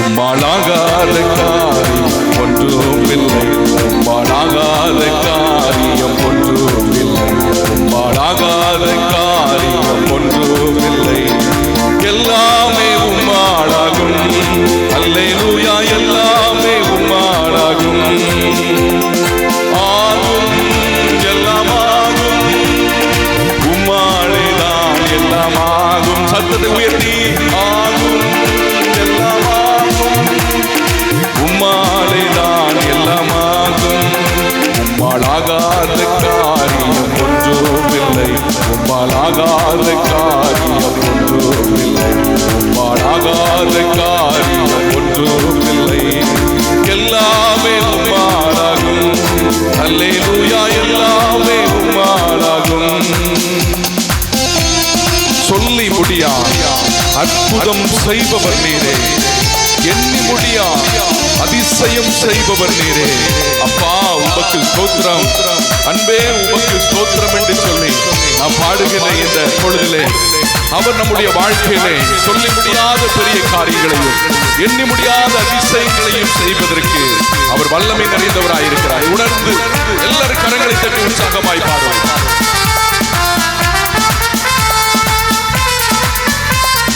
உம்மாலாகாத காரியம் ஒன்றுமில்லை, உம்மாலாகாத காரியம் ஒன்றுமில்லை, உம்மாலாகாத காரியம் ஒன்றுமில்லை. எல்லாமே உம்மாலாகும், அல்லேலூயா, எல்லாமே உம்மாலாகும். ஆகும், எல்லாமாகும், உம்மாலேதான் எல்லாமாகும். சத்தத்தை உயர்த்தி ஆகும், உம்மாலேதான் எல்லாமாகும். உம்மாலாகாத காரியம் ஒன்றுமில்லை, உம்மாலாகாத காரியம் ஒன்றுமில்லை, உம்மாலாகாத காரியம் ஒன்றுமில்லை. எல்லாமே உம்மாலாகும், அல்லேலூயா, எல்லாமே உம்மாலாகும். சொல்லி முடியா அற்புதம் செய்பவர் நீரே, எண்ணி முடியா அதிசயம் செய்பவர் நீரே. அப்பா உமக்கு ஸ்தோத்திரம், அன்பே உமக்கு ஸ்தோத்திரம் என்று சொல்லி நான் பாடுகிற இந்த பொழுதிலே அவர் நம்முடைய வாழ்க்கையிலே சொல்லி முடியாத பெரிய காரியங்களையும் எண்ணி முடியாத அதிசயங்களையும் செய்வதற்கு அவர் வல்லமை நிறைந்தவராயிருக்கிறார். உணர்ந்து எல்லாரும் கரங்களை தட்டி உற்சாகமாய் பாடுவோம்.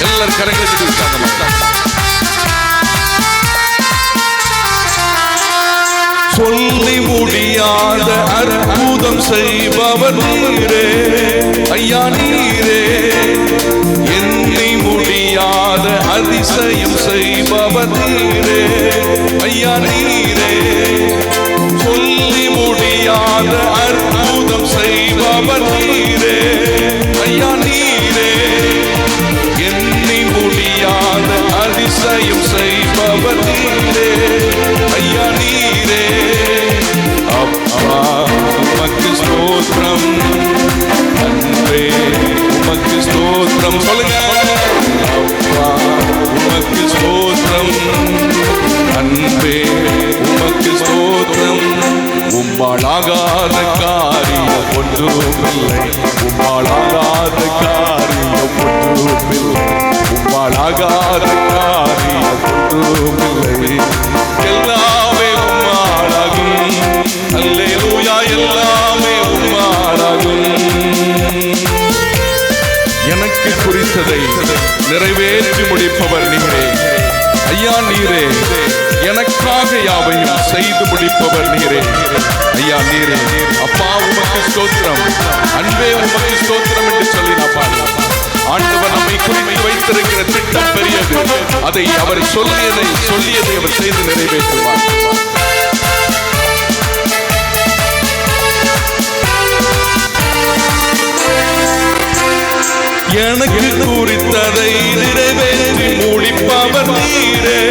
எல்லாரும் கரங்களை தட்டி உற்சாகமாய். சொல்லி முடியாத அற்புதம் செய்பவர் நீரே, ஐயா நீரே. எண்ணி முடியாத அதிசயம் செய்பவர் நீரே, ஐயா நீரே. சொல்லி முடியாத அற்புதம் செய்பவர் நீரே, ஐயா நீரே. எண்ணி முடியாத அதிசயம் செய்பவர் நீரே, ஐயா நீரே. அப்பா உமக்கு ஸ்தோத்திரம், அன்பே உமக்கு ஸ்தோத்திரம். சொல்லுங்க. அப்பா உமக்கு ஸ்தோத்திரம், அன்பே உமக்கு ஸ்தோத்திரம். உம்மாலாகாத காரியம் ஒன்றுமில்லை, உம்மாலாகாத காரியம் ஒன்றுமில்லை, உம்மாலாகாத காரியம் ஒன்றுமில்லை. எல்லாமே உம்மாலாகும், அல்லேலூயா, எல்லாமே உம்மாலாகும். எனக்கு குறித்ததை நிறைவேற்றி முடிப்பவர் நீரே, ஐயா நீரே. எனக்காக யாவையும் செய்து முடிப்பவர் நீரே, ஐயா நீரே. அப்பா உமக்கு ஸ்தோத்திரம், அன்பே உமக்கு ஸ்தோத்திரம் என்று சொல்லி நான் பாடுறேன். ஆண்டவர் நம்மை குறித்து வைத்திருக்கிற திட்டம் பெரியது. அதை அவர் சொல்லியதை அவர் செய்து நிறைவேற்றுவார். எனக்கு குறித்ததை நிறைவேற்றி முடிப்பவர் நீரே,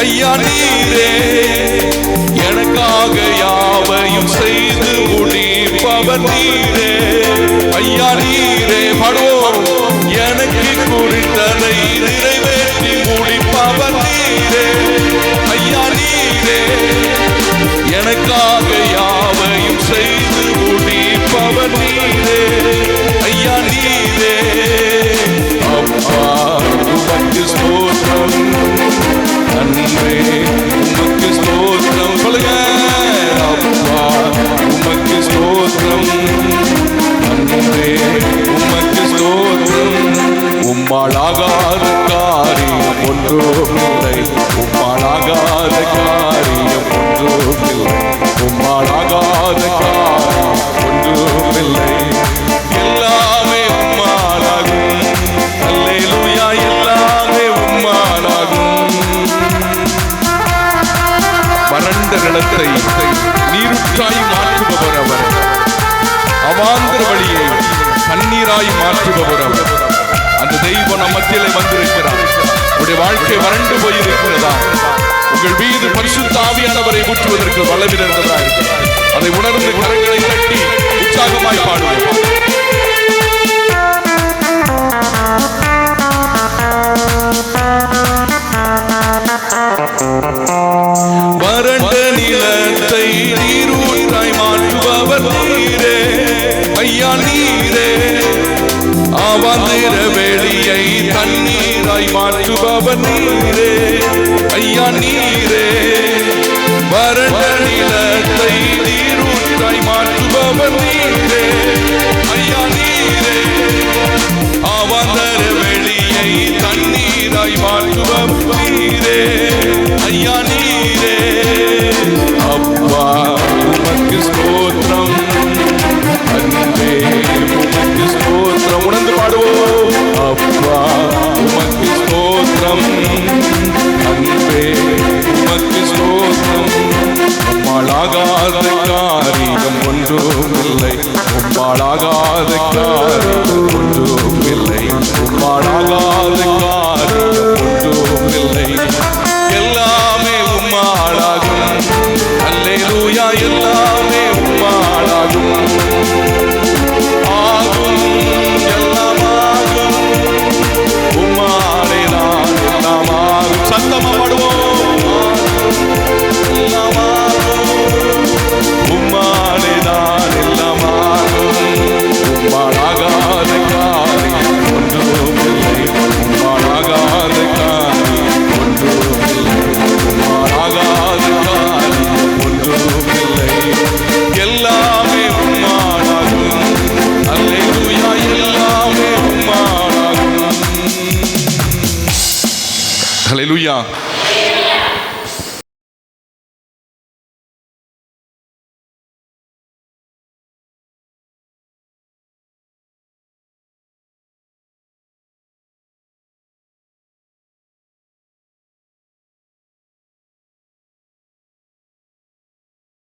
ஐயா நீரே. எனக்காக யாவையும் செய்து முடிப்பவர் நீரே, ஐயா நீரே. பாடுவோம். எனக்கு குறித்ததை நிறைவேற்றி முடிப்பவர் நீரே, ஐயா நீரே. எனக்காக யாவையும் செய்து முடிப்பவர் நீரே, ஐயா நீரே. அப்பா உமக்கு ஸ்தோத்திரம், அன்பே உமக்கு ஸ்தோத்திரம். சொல்லுங்க. அப்பா உமக்கு ஸ்தோத்திரம், அன்பே உமக்கு ஸ்தோத்திரம். உம்மாலாகாத காரியம் ஒன்றுமில்லை, உம்மாலாகாத காரியம் ஒன்றுமில்லை, உம்மாலாகாத காரியம் ஒன்றுமில்லை. எல்லாமே உம்மாலாகும், அல்லேலூயா, எல்லாமே உம்மாலாகும். வறண்ட நிலத்தை நீருற்றாய் மாற்றுபவர் அவர், அவாந்தர வழியை தண்ணீராய் மாற்றுபவர் அவர். அந்த தெய்வம் நம் மத்தியிலே வந்திருக்கிறார். உங்களுடைய வாழ்க்கை வறண்டு போயிருக்கிறதா? உங்கள் மீது பரிசுத்த ஆவியானவரை ஊற்றுவதற்கு வல்லமை நிறைந்தவராய் இருக்கிறார். அதை உணர்ந்து கரங்களை தட்டி உற்சாகமாய் பாடுவோம். வறண்ட நிலத்தை நீரூற்றாய் மாற்றுபவர் நீரே ஐயா நீரே. அவாந்திர வெளியை தண்ணீராய் மாற்றுபவர் நீரே ஐயா நீரே. வறண்ட நிலத்தை நீரூற்றாய் மாற்றுபவர் நீரே ஐயா நீரே. அவாந்திர வெளியை தண்ணீராய் மாற்றுபவர் நீரே ஐயா நீரே. அப்பா உமக்கு ஸ்தோத்திரம், அன்பே உமக்கு ஸ்தோத்திரம். உணர்ந்து பாடுவோம். அப்பா உமக்கு ஸ்தோத்திரம், அன்பே உமக்கு ஸ்தோத்திரம். உம்மாலாகாத காரியம் ஒன்றும் இல்லை, உம்மாலாகாத காரியம் ஒன்றும் இல்லை, உம்மாலாகாத காரியம் ஒன்றும் இல்லை. எல்லாமே உம்மாலாகும். அல்லேலூயா. எல்லாமே உம்மாலாகும்.